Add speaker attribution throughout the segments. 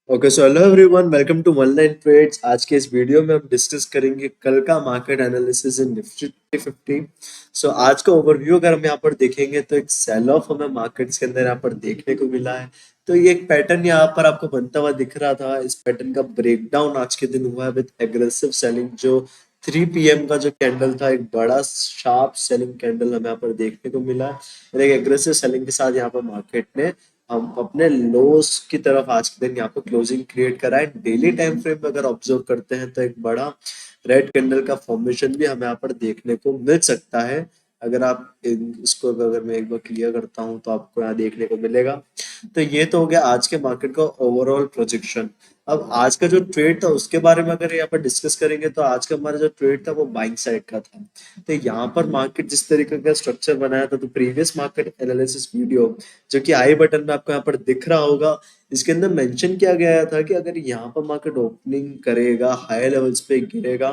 Speaker 1: Okay so hello everyone, welcome to online trades. आज के इस वीडियो में हम डिस्कस करेंगे कल का मार्केट एनालिसिस इन निफ्टी 50। सो आज का ओवरव्यू अगर हम यहाँ पर देखेंगे तो एक सेल ऑफ हमें मार्केट्स के अंदर यहाँ पर देखने को मिला है। तो ये एक पैटर्न यहाँ पर आपको बनता हुआ दिख रहा था। इस पैटर्न का ब्रेकडाउन आज के दिन हुआ है विद एग्रेसिव सेलिंग। जो 3 PM का जो कैंडल था, एक बड़ा शार्प सेलिंग कैंडल हमें यहाँ पर देखने को मिला है और एक एग्रेसिव सेलिंग के साथ यहाँ पर मार्केट ने हम अपने लोस की तरफ आज के दिन यहाँ पर क्लोजिंग क्रिएट करा है। डेली टाइम फ्रेम में अगर ऑब्जर्व करते हैं तो एक बड़ा रेड कैंडल का फॉर्मेशन भी हमें यहाँ पर देखने को मिल सकता है। अगर आप इसको अगर मैं एक बार क्लियर करता हूँ तो आपको यहाँ देखने को मिलेगा। तो ये तो हो गया आज के मार्केट का ओवरऑल प्रोजेक्शन। अब आज का जो ट्रेड था उसके बारे में अगर यहाँ पर डिस्कस करेंगे तो आज का हमारा जो ट्रेड था वो बाइंग साइड का था। तो यहाँ पर मार्केट जिस तरीके का स्ट्रक्चर बनाया था, तो प्रीवियस मार्केट एनालिसिस वीडियो जो कि आई बटन में आपको यहाँ पर दिख रहा होगा, इसके अंदर मेंशन किया गया था कि अगर यहाँ पर मार्केट ओपनिंग करेगा, हाई लेवल्स पे गिरेगा,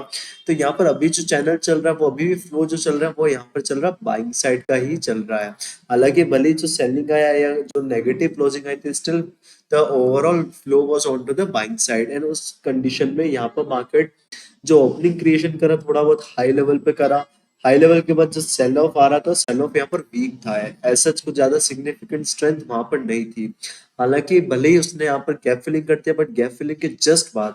Speaker 1: तो यहाँ पर अभी जो चैनल चल रहा है वो अभी भी फ्लो जो चल रहा है वो यहाँ पर चल रहा है बाइंग साइड का ही चल रहा है। हालांकि भले ही जो सेलिंग आया या जो नेगेटिव क्लोजिंग आई थी, still the overall flow was on to the buying side. And उस कंडीशन में यहाँ पर मार्केट जो ओपनिंग क्रिएशन करा थोड़ा बहुत हाई लेवल पे करा। हाई लेवल के बाद जो सेल ऑफ आ रहा था, सेल ऑफ यहाँ पर वीक था। ऐसा कुछ ज्यादा सिग्निफिकेंट स्ट्रेंथ वहां पर नहीं थी। हालांकि भले ही उसने यहाँ पर गैप फिलिंग कर दिया, बट गैप फिलिंग के जस्ट बाद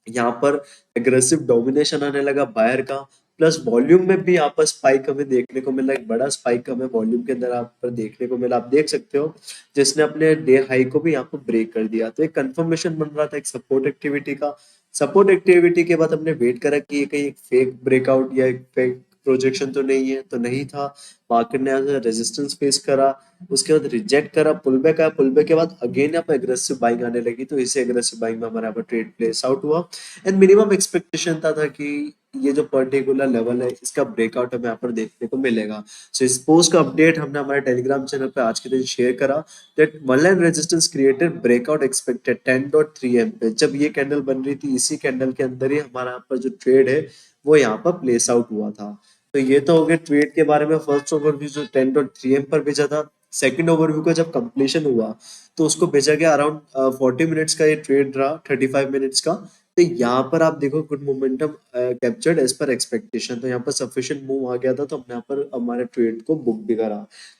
Speaker 1: यहाँ पर एग्रेसिव डोमिनेशन आने लगा बायर का। प्लस वॉल्यूम में भी यहाँ पर स्पाइक हमें देखने को मिला, एक बड़ा स्पाइक हमें वॉल्यूम के अंदर यहाँ पर देखने को मिला। आप देख सकते हो जिसने अपने डे हाई को भी यहाँ पर ब्रेक कर दिया। तो एक कंफर्मेशन बन रहा था एक सपोर्ट एक्टिविटी का। सपोर्ट एक्टिविटी के बाद हमने वेट करा कि ये कहीं एक फेक ब्रेकआउट या एक फेक प्रोजेक्शन तो नहीं है, तो नहीं था। मार्केट ने यहाँ रेजिस्टेंस फेस करा, उसके बाद रिजेक्ट करा, पुल बैक आया, पुल बैक के बाद अगेन यहाँ पर एग्रेसिव बाइंग आने लगी। तो इसे एग्रेसिव बाइंग में हमारे यहाँ पर ट्रेड प्लेस आउट हुआ। एंड मिनिमम एक्सपेक्टेशन था कि ये जो पर्टिकुलर लेवल है इसका ब्रेकआउट हमें यहाँ पर देखने को मिलेगा। सो इस पोस्ट का अपडेट हमने हमारे टेलीग्राम चैनल पे आज के दिन शेयर करा that one line resistance created, breakout expected 10.3 M पे। जब ये कैंडल बन रही थी, इसी कैंडल के अंदर ही हमारा यहाँ पर जो ट्रेड है वो यहाँ पर प्लेस आउट हुआ था। तो ये तो हो गया ट्रेड के बारे में। फर्स्ट ओवरव्यू जो 10.3 एम पर भेजा था। सेकंड ओवरव्यू का जब कंप्लीशन हुआ तो उसको भेजा गया अराउंड 40 मिनट्स का ये ट्रेड रहा, 35 मिनट्स का। तो यहाँ पर आप देखो good momentum captured as per expectation. तो यहाँ पर सफिशिएंट मूव आ गया था, तो हमने यहाँ पर हमारे ट्रेड को बुक भी करा।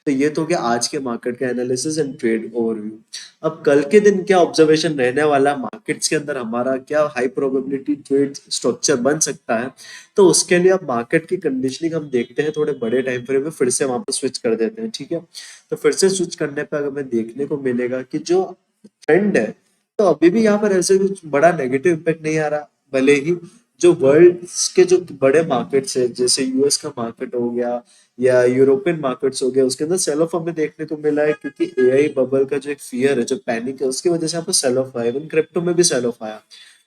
Speaker 1: तो ये तो क्या आज के मार्केट का एनालिसिस एंड ट्रेड ओवरव्यू। अब कल के दिन क्या ऑब्जर्वेशन रहने वाला मार्केट्स के अंदर, हमारा क्या हाई प्रोबेबिलिटी ट्रेड स्ट्रक्चर बन सकता है, तो उसके लिए अब मार्केट की कंडीशनिंग हम देखते हैं थोड़े बड़े टाइम फ्रेम में। फिर से वहां पर स्विच कर देते हैं, ठीक है। तो फिर से स्विच करने पर हमें देखने को मिलेगा कि जो ट्रेंड है, तो अभी भी यहाँ पर ऐसे कुछ बड़ा नेगेटिव इम्पैक्ट नहीं आ रहा। भले ही जो वर्ल्ड के जो बड़े मार्केट्स है, जैसे यूएस का मार्केट हो गया या यूरोपियन मार्केट्स हो गया, उसके अंदर सेल ऑफ हमें देखने को मिला है, क्योंकि एआई बबल का जो एक फियर है, जो पैनिक है, उसकी वजह से यहाँ पर सेल ऑफ आया। इवन क्रिप्टो में भी सेल ऑफ आया।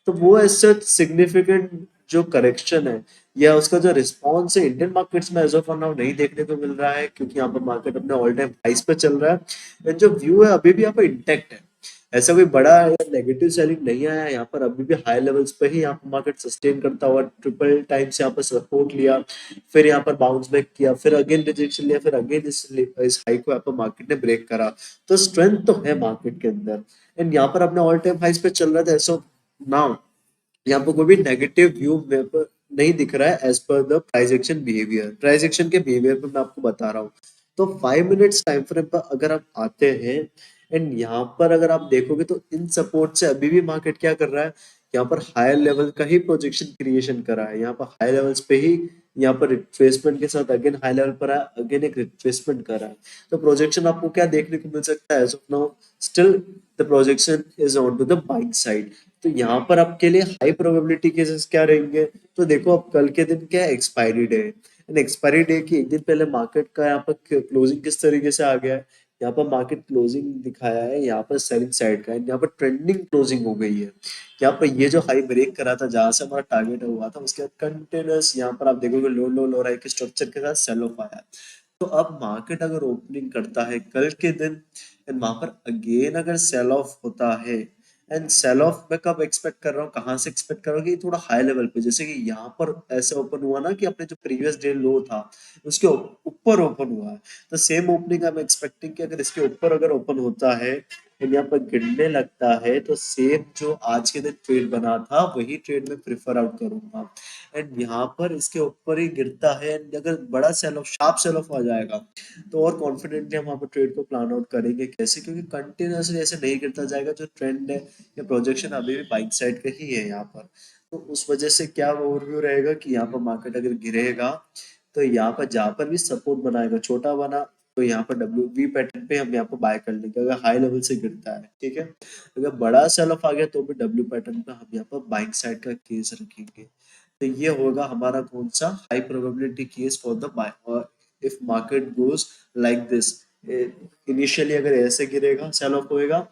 Speaker 1: तो वो ऐसा सिग्निफिकेंट जो करेक्शन है या उसका जो रिस्पॉन्स है इंडियन मार्केट्स में एज ऑफ नाउ नहीं देखने को मिल रहा है, क्योंकि यहाँ पर मार्केट अपने ऑल टाइम हाइस पे चल रहा है। जो व्यू है अभी भी यहाँ पर इंटेक्ट है। ऐसा कोई बड़ा या नेगेटिव सेलिंग नहीं आया यहाँ पर। अभी भी हाई लेवल्स पे ही यहाँ पर मार्केट सस्टेन करता हुआ ट्रिपल टाइम्स यहाँ पर सपोर्ट लिया, फिर यहाँ पर बाउंस बैक किया, फिर अगेन रिजेक्शन लिया, फिर अगेन इस हाई को यहाँ पर मार्केट ने ब्रेक करा। तो स्ट्रेंथ तो है मार्केट के अंदर। एंड यहाँ पर अपने ऑल टाइम हाइस पे चल रहा था ऐसा नाउ। यहाँ पर कोई भी नेगेटिव व्यू मेरे पर नहीं दिख रहा है as per the price action behaviour. Price action के बिहेवियर पर मैं आपको बता रहा हूँ। तो 5 मिनट्स टाइम फ्रेम पर अगर आप आते हैं एंड यहाँ पर अगर आप देखोगे तो इन सपोर्ट से अभी भी मार्केट क्या कर रहा है, यहाँ पर हायर लेवल का ही प्रोजेक्शन क्रिएशन करा है। यहाँ पर हाई लेवल्स पे ही यहाँ पर रिट्रेसमेंट के साथ अगेन हाई लेवल पर आया, अगेन एक रिट्रेसमेंट कर रहा है। तो प्रोजेक्शन आपको क्या देखने को मिल सकता है as of now, still the projection is on to the buying side. तो यहाँ पर आपके लिए हाई प्रोबेबिलिटी केसेस क्या रहेंगे, तो देखो अब कल के दिन क्या है, expiry day. And expiry day की एक दिन पहले मार्केट का यहाँ पर क्लोजिंग किस तरीके से आ गया है, यहाँ पर मार्केट क्लोजिंग दिखाया है यहाँ पर सेलिंग साइड का, यहाँ पर ट्रेंडिंग क्लोजिंग हो गई है। यहाँ पर ये जो हाई ब्रेक करा था जहां से हमारा टारगेट हुआ था, उसके बाद कंटिन्यूस यहाँ पर आप देखोगे लो लो लो राइट के स्ट्रक्चर के साथ सेल ऑफ आया। तो अब मार्केट अगर ओपनिंग करता है कल के दिन एंड वहां पर अगेन अगर सेल ऑफ होता है, एंड सेल ऑफ मैं कब एक्सपेक्ट कर रहा हूँ, कहाँ से एक्सपेक्ट कर रहा हूँ, कि थोड़ा हाई लेवल पे, जैसे कि यहाँ पर ऐसे ओपन हुआ ना कि अपने जो प्रीवियस डे लो था उसके ऊपर ओपन हुआ है। तो same opening I am expecting कि अगर इसके ऊपर अगर ओपन होता है एंड यहाँ पर गिरने लगता है तो सेम जो आज के दिन ट्रेड बना था वही ट्रेड में प्रिफर आउट करूंगा। एंड यहाँ पर इसके ऊपर ही गिरता है एंड अगर बड़ा sell off sharp sell off आ जाएगा तो और कॉन्फिडेंटली हम वहाँ पर ट्रेड को प्लान आउट करेंगे। कैसे? क्योंकि कंटिन्यूसली ऐसे नहीं गिरता जाएगा, जो ट्रेंड है या प्रोजेक्शन अभी भी बाइंग साइड का ही है यहाँ पर। तो उस वजह से क्या ओवरव्यू रहेगा कि यहाँ पर मार्केट अगर गिरेगा तो यहाँ पर जहाँ पर भी सपोर्ट बनाएगा, छोटा बना तो यहाँ पर डब्ल्यू वी पैटर्न पे हम यहाँ पर बाय कर लेंगे अगर हाई लेवल से गिरता है। ठीक है, अगर बड़ा सेल ऑफ आ गया तो भी डब्ल्यू पैटर्न पे हम यहाँ पर बाइंग साइड का केस रखेंगे। तो ये होगा हमारा कौन सा high probability case for the buy. और if market goes like this, initially अगर ऐसे गिरेगा सेल ऑफ होएगा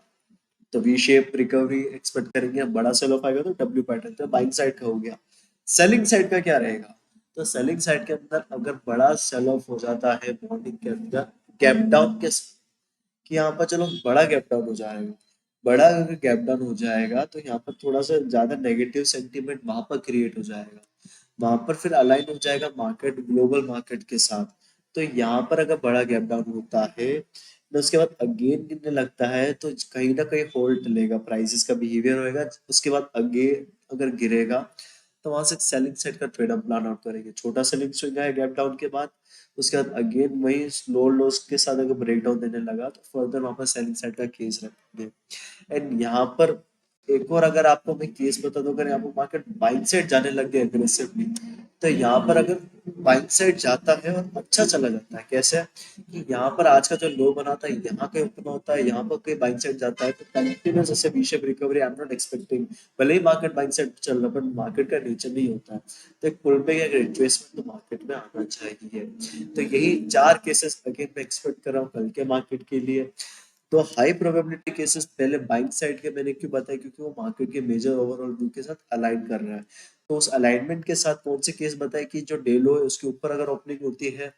Speaker 1: तो वी शेप रिकवरी एक्सपेक्ट करेंगे। बड़ा सेल ऑफ आएगा तो डब्ल्यू पैटर्न, तो बाइंग साइड का हो गया। सेलिंग साइड का क्या रहेगा? तो सेलिंग साइड के अंदर अगर बड़ा सेल ऑफ हो जाता है मॉर्निंग के अंदर गैप डाउन के, कि यहाँ पर चलो बड़ा गैप डाउन हो जाएगा, बड़ा अगर गैप डाउन हो जाएगा तो यहाँ पर थोड़ा सा ज्यादा नेगेटिव सेंटीमेंट वहां पर क्रिएट हो जाएगा, वहां पर फिर अलाइन हो जाएगा मार्केट ग्लोबल मार्केट के साथ। तो यहाँ पर अगर बड़ा गैप डाउन होता है तो उसके बाद अगेन गिरने लगता है तो कहीं ना कहीं होल्ड लेगा, प्राइसेस का बिहेवियर होएगा। उसके बाद अगेन अगर गिरेगा तो वहां से सेलिंग साइड का ट्रेड हम प्लान आउट करेंगे। छोटा सेलिंग स्विंग है गैप डाउन के बाद, उसके बाद अगेन वही स्लो लोस के साथ अगर ब्रेक डाउन देने लगा तो फर्दर वहां पर सेलिंग साइड का केस रखेंगे। एंड यहाँ पर एक और अगर आपको मैं केस बता दूं, अगर यहाँ पर मार्केट बाइंग साइड जाने लग गया एग्रेसिवली, तो यहाँ पर अगर बाइंग साइड जाता है और अच्छा चला जाता है, कैसे? कि यहाँ पर आज का जो लो बना था यहाँ कहीं ओपन होता है, यहाँ पर कहीं बाइंग साइड जाता है तो कंटिन्यूस ऐसे V shape recovery I am not expecting. भले ही मार्केट बाइंग साइड चल रहा है पर मार्केट का नेचर नहीं होता है, तो एक पुल बैक या रिट्रेसमेंट तो मार्केट में आना चाहिए। तो यही चार केसेस अगेन मैं एक्सपेक्ट कर रहा हूँ कल के मार्केट के लिए। तो हाई प्रोबेबिलिटी केसेस पहले बाइंग साइड के मैंने क्यों बताया, क्योंकि वो मार्केट के मेजर ओवरऑल व्यू के साथ अलाइन कर रहा है। तो उस अलाइनमेंट के साथ कौन से केस बताए कि जो डे लो है उसके ऊपर अगर ओपनिंग होती है,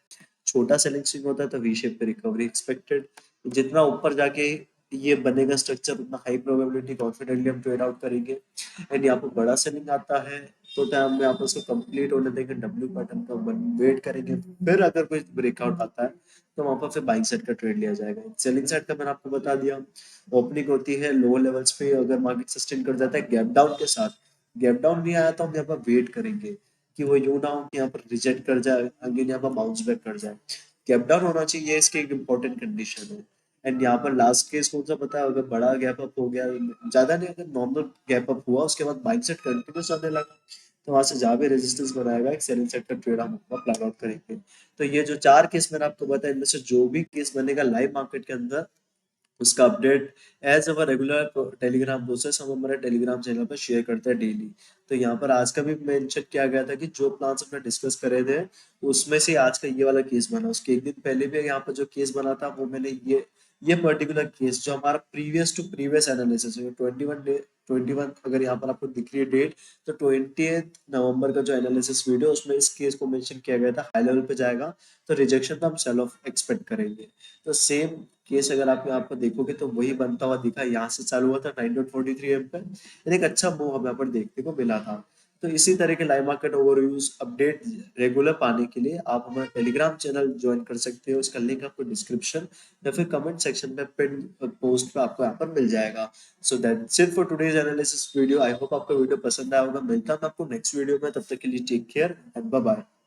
Speaker 1: छोटा सेलिंग स्विंग होता है तो वी शेप पे रिकवरी एक्सपेक्टेड। जितना ऊपर जाके ये बनेगा स्ट्रक्चर उतना हाई प्रोबेबिलिटी कॉन्फिडेंटली हम ट्रेड आउट करेंगे। एंड यहाँ पर बड़ा सेलिंग आता है तो टाइम में आप उसको कंप्लीट होने देंगे, डब्ल्यू पैटर्न का वेट करेंगे, फिर अगर कोई ब्रेकआउट आता है तो वहां पर फिर बाइंग साइड का ट्रेड लिया जाएगा। सेलिंग साइड का मैंने आपको बता दिया, ओपनिंग होती है लो लेवल्स पे, अगर मार्केट सस्टेन कर जाता है गैप डाउन के साथ, गैप डाउन नहीं आया तो हम यहाँ पर वेट करेंगे कि वो यूं ना हो कि यहाँ पर रिजेक्ट कर जाए, अगेन यहाँ पर बाउंस बैक कर जाए। गैप डाउन होना चाहिए, इसकी एक इम्पोर्टेंट कंडीशन है। एंड यहाँ पर लास्ट केस कौन सा पता है? अगर बड़ा गैप अप हो गया, ज्यादा नहीं, अगर नॉर्मल गैप अप हुआ उसके बाद बाइंग साइड कंटिन्यूस आने लगा तो वहां से जहाँ भी रेजिस्टेंस बनाएगा एक सेलिंग साइड का ट्रेड हम प्लान आउट करेंगे। तो ये जो चार केस मैंने आपको बताया इनमें से जो भी केस बनेगा लाइव मार्केट के अंदर उसका update as our regular Telegram process हम हमारे टेलीग्राम चैनल पर शेयर करते हैं डेली। तो यहाँ पर आज का भी मेंशन किया गया था कि जो प्लान्स हमने डिस्कस करे थे उसमें से आज का ये वाला केस बना, उसके एक दिन पहले भी यहाँ पर जो केस बना था वो मैंने ये पर्टिकुलर केस जो हमारा प्रीवियस टू प्रीवियस एनालिसिस है 21 अगर यहाँ पर आपको दिख रही है डेट, तो 20 नवंबर का जो एनालिसिस वीडियो उसमें इस केस को मेंशन किया गया था। हाई लेवल पे जाएगा तो रिजेक्शन तो हम सेल ऑफ एक्सपेक्ट करेंगे। तो सेम केस अगर आप यहाँ पर देखोगे तो वही बनता हुआ दिखा, यहाँ से चालू हुआ था 9.43 एम पे, यानी एक अच्छा मूव हमें यहाँ पर देखने को मिला था। तो इसी तरह के live market overviews update regular पाने के लिए आप हमारा टेलीग्राम चैनल ज्वाइन कर सकते हो, उसका लिंक आपको डिस्क्रिप्शन या फिर कमेंट सेक्शन में पिन पोस्ट पे आपको यहाँ पर मिल जाएगा। So that's it for today's analysis video. I hope आपको वीडियो पसंद आया होगा। मिलता हूँ मैं आपको नेक्स्ट वीडियो में, तब तक के लिए take care and bye bye.